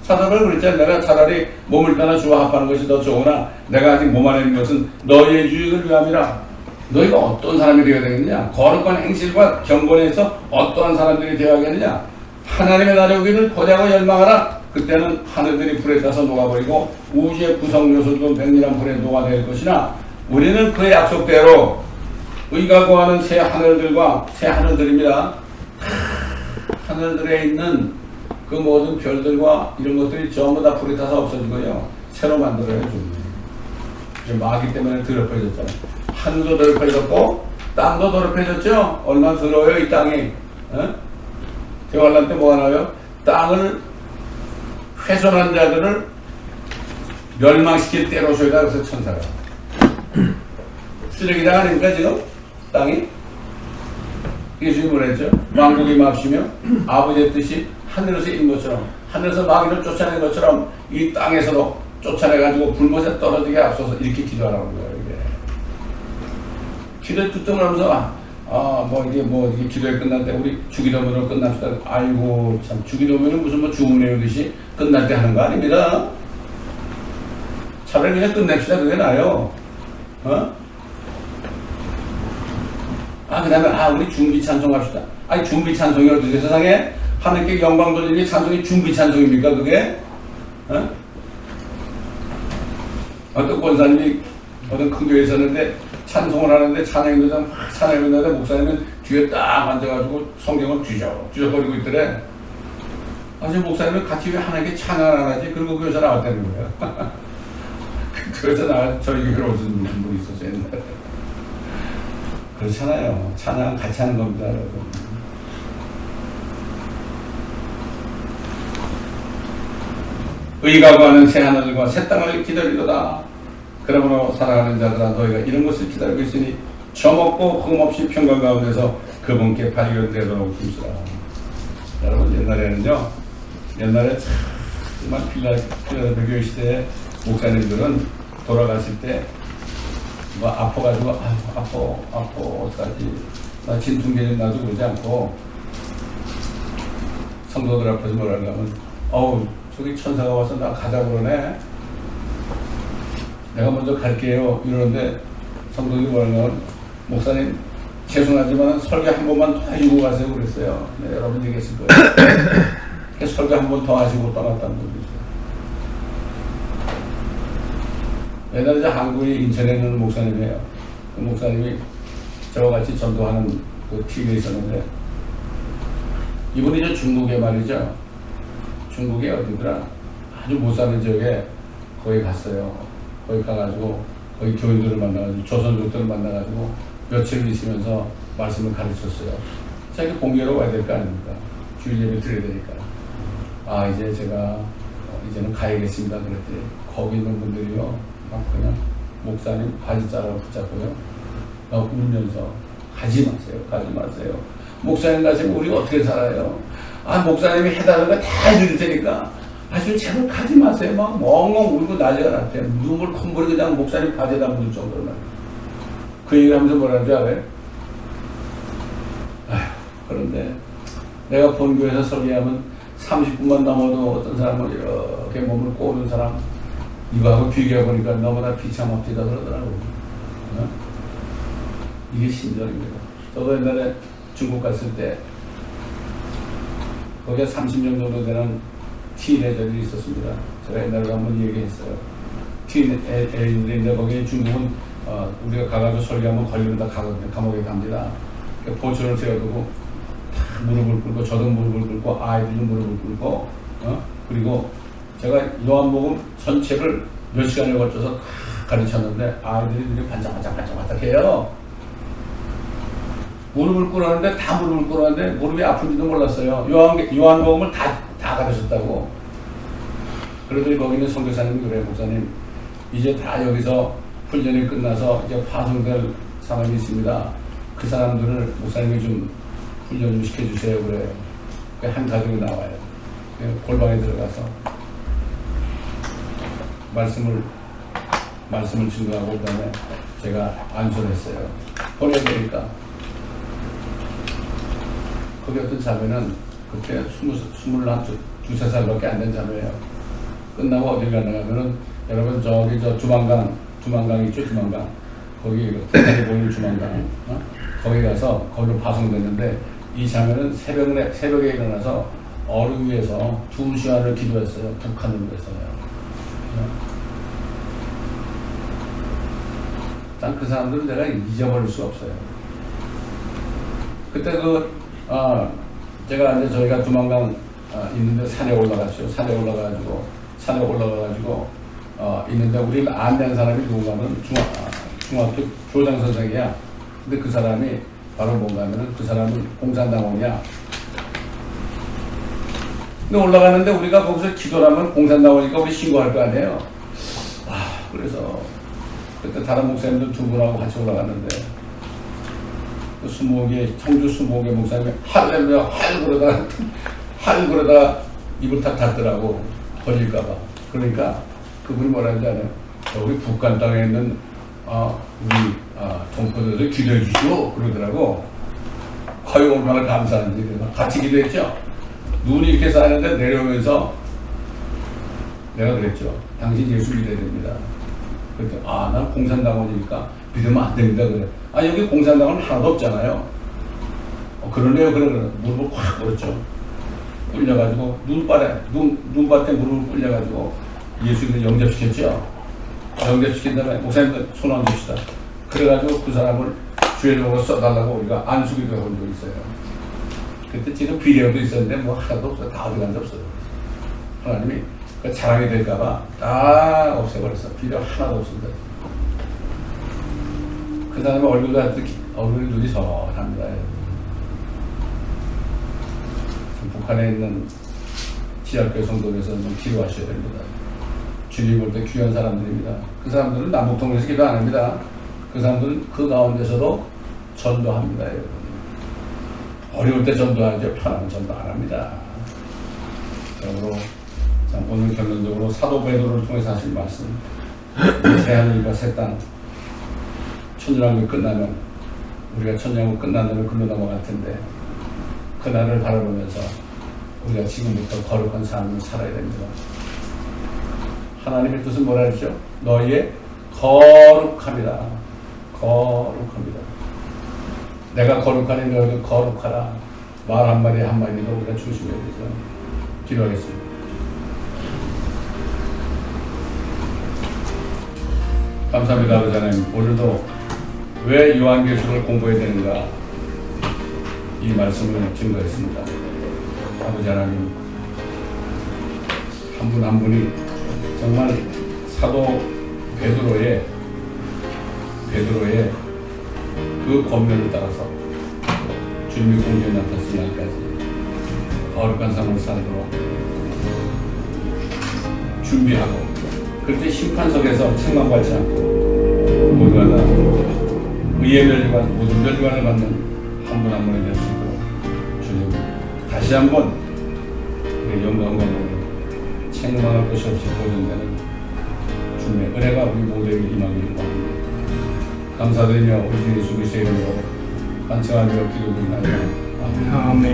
사도를 그랬잖아요. 내가 차라리 몸을 떠나 주와 합하는 것이 더 좋으나 내가 아직 몸 안에 있는 것은 너희의 유익을 위함이라. 너희가 어떤 사람이 되어야 되겠느냐? 거룩한 행실과 경건에서 어떠한 사람들이 되어야 하겠느냐? 하나님의 나라에 오기를 고대하고 열망하라. 그때는 하늘들이 불에 타서 녹아버리고 우주의 구성 요소도 맹렬한 불에 녹아낼 것이나 우리는 그의 약속대로 의가 구하는 새 하늘들과 새 하늘들입니다. 하늘들에 있는 그 모든 별들과 이런 것들이 전부 다 불에 타서 없어지고요. 새로 만들어야 줍니다. 마귀 때문에 더럽혀졌잖아요. 하늘도 더럽혀졌고 땅도 더럽혀졌죠. 얼마나 더러워요 이 땅이. 대환란 때 뭐가 나와요? 땅을 훼손한 자들을 멸망시킬 때로소이다. 그래서 천사가 쓰레기장 아닙니까 지금 땅이? 예수님이 뭐라 했죠? 왕국이 맙시며 아버지의 뜻이 하늘에서 이룬 것처럼, 하늘에서 마귀를 쫓아낸 것처럼 이 땅에서도 쫓아내가지고 불못에 떨어지게 앞서서 이렇게 기도하라는 거예요. 이게 기도 뚝뚝을 하면서 이게 기도에 끝날 때 우리 주기도문으로 끝납시다. 아이고 참, 주기도문은 무슨 주문 외우듯이 끝날 때 하는 거 아닙니다. 차라리 그냥 끝냅시다. 그게 나아요. 그 다음에 우리 중비 찬송합시다. 아니 중비 찬송이 어떻게 세상에 하나님께 영광 돌리는 찬송이 중비 찬송입니까 그게? 어떤 권사님이 어떤 큰 교회에 있었는데 찬송을 하는데 찬양인도장 막 찬양을 하는데 목사님은 뒤에 딱 앉아가지고 성경을 뒤적거리고 있더래. 저 목사님은 같이 왜 하나님께 찬양을 안 하지? 그리고 교회에서 나왔다는 거예요. 그래서 저희 교회로 오신 분이 있었어요. 옛날에. 그렇잖아요. 찬양 같이 하는 겁니다, 여러분. 의가 구하는 새 하늘과 새 땅을 기다리도다. 그러므로 사랑하는 자들아 너희가 이런 것을 기다리고 있으니 저먹고 흠없이 평강 가운데서 그분께 발견되도록 힘쓰라. 여러분 옛날에 정말 필라델피아 교회 시대에 목사님들은 돌아가실 때 아파가지고 아파 어떡하지 나 진통제좀 놔도 그러지 않고 성도들 앞에서 뭐라고 하면 저기 천사가 와서 나 가자 그러네. 내가 먼저 갈게요. 이러는데 성도들이 뭐라고 하면 목사님 죄송하지만 설교 한 번만 더 해주고 가세요 그랬어요. 네, 여러분 얘기했을 거예요. 설교 한 번 더 하시고 떠났다는 분도 있어요. 옛날에 한국에 인천에 있는 목사님이에요. 그 목사님이 저와 같이 전도하는 그 TV에 있었는데 이분이 중국에 말이죠. 중국에 어디더라? 아주 못 사는 지역에 거기 갔어요. 거기 가가지고 거기 교인들을 만나가지고 조선족들을 만나가지고 며칠 있으면서 말씀을 가르쳤어요. 자기 공개로 와야 될 거 아닙니까? 주일 예배 드려야 되니까. 이제 제가 이제는 가야겠습니다. 그랬더니 거기 있는 분들이요. 막 그냥 목사님 바지 자락을 붙잡고요. 울면서 가지 마세요. 목사님 가시면 우리 어떻게 살아요? 목사님이 해달라는 거 다 해드릴 테니까 좀 제발 가지 마세요. 막 멍멍 울고 난리가 났대요. 눈물 콧물이 그냥 목사님 바지에다 묻을 정도로 말이에요. 그 얘기를 하면서 뭐라는 줄 알아요? 그런데 내가 본 교회에서 설교하면 30분만 넘어도 어떤 사람은 이렇게 몸을 꼬는 사람 이거하고 비교해보니까 너무나 비참합니다 그러더라고요. 이게 신전입니다. 저도 옛날에 중국 갔을 때 거기에 30년 정도 되는 티네저들이 있었습니다. 제가 옛날에 한번 얘기했어요. 티네저인데 거기에 중국은 우리가 가가지고 설교하면 걸리면 다 감옥에 갑니다. 보초를 세워두고 다 무릎을 꿇고 저도 무릎을 꿇고 아이들도 무릎을 꿇고 그리고 제가 요한복음 전체를 몇 시간을 거쳐서 가르쳤는데 아이들이 되게 반짝반짝해요. 무릎을 꿇었는데 다 무릎을 꿇었는데 무릎이 아픈지도 몰랐어요. 요한복음을 다 가르쳤다고. 그러더니 거기 있는 선교사님이 그래요. 목사님 이제 다 여기서 훈련이 끝나서 이제 파송될 사람이 있습니다. 그 사람들을 목사님이 좀 훈련 좀 시켜주세요 그래요. 한 가족이 나와요. 골방에 들어가서 말씀을 증거하고 그다음에 제가 안수를 했어요. 보내야 되니까. 거기 어떤 자매는 그때 23살밖에 안 된 자매예요. 끝나고 어딜 가냐면은 여러분 저기 주만강 있죠? 주만강. 거기 북한에 보이는 주만강. 거기 가서 거기로 파송됐는데 이 자매는 새벽에 일어나서 어를 위해서 2시간을 기도했어요. 북한을 위해서요. 난 그 사람들은 내가 잊어버릴 수가 없어요. 그때 제가 이제 저희가 두만강 있는데 산에 올라갔죠. 산에 올라가가지고 있는데 우리 안내한 사람이 누군가는 중학교 교장 선생이야. 근데 그 사람이 바로 뭔가 하면은 그 사람은 공산당원이야. 근데 올라가는데 우리가 거기서 기도를 하면 공산당원이니까 우리 신고할 거 아니에요. 그래서 그때 다른 목사님들 2분하고 같이 올라갔는데 그 청주 20개 목사님이 할렐루야 그러다가 입을 탁 닫더라고. 걸릴까봐. 그러니까 그분이 뭐라는지 알아요? 여기 북한 땅에 있는 우리 동포들을 기도해 주시오 그러더라고. 과연 얼마나 감사한지. 그래서 같이 기도했죠. 눈이 이렇게 쌓이는데 내려오면서 내가 그랬죠. 당신 예수 믿어야 됩니다. 그랬더니 난 공산당원이니까 믿으면 안 됩니다. 그래. 여기 공산당원 하나도 없잖아요. 그러네요. 그래. 무릎을 확 꿇었죠. 꿇려가지고 눈밭에 무릎을 꿇려가지고 예수님을 영접시켰죠. 영접시킨 다음에 목사님들 손 얹읍시다. 그래가지고 그 사람을 주의 종으로 써달라고 우리가 안수기도 해본 적이 있어요. 그때 지금 비디오도 있었는데 뭐 하나도 없어요. 다 어디 간데 없어요. 하나님이 자랑이 될까봐 다 없애버렸어. 비디오 하나도 없습니다. 그 사람의 얼굴이 눈이 선합니다. 북한에 있는 지하교회 성도에서는 기도하셔야 됩니다. 주님 볼 때 귀한 사람들입니다. 그 사람들은 남북통일에서 기도 안 합니다. 그 사람들은 그 가운데서도 전도합니다. 여러분. 어려울 때 전도하죠. 편하면 전도 안 합니다. 그러므로 오늘 결론적으로 사도 베드로를 통해서 하신 말씀, 새하늘과 새 땅, 천년왕국이 끝나면 우리가 천년왕국 끝난 다음에 글로 넘어갈 텐데 그날을 바라보면서 우리가 지금부터 거룩한 삶을 살아야 됩니다. 하나님의 뜻은 뭐라 했죠? 너희의 거룩함이다. 거룩합니다. 내가 거룩하니 너희도 거룩하라. 말 한마디 한마디도 우리가 조심해야 되죠. 기도하겠습니다. 감사합니다. 아버지 하나님, 오늘도 왜 요한계시록을 공부해야 되는가 이 말씀을 증거했습니다. 아버지 하나님, 한 분 한 분이 정말 사도 베드로의 그 권면을 따라서 주님의 공중에 나타나신 날까지 거룩한 삶을 살도록 준비하고, 그때 심판석에서 책망받지 않고 모두가 다 의의 멸류관, 모든 멸류관을 받는 한 분 한 분이 될 수 있도록 주님 다시 한번 우리의 영광과 책망할 것이 없이 보존되는 주님의 은혜가 우리 모두에게 임하기를 바랍니다. 감사드리며 우리 주 예수 그리스도의 이름으로 간청하며 기도드리나이다. 아멘.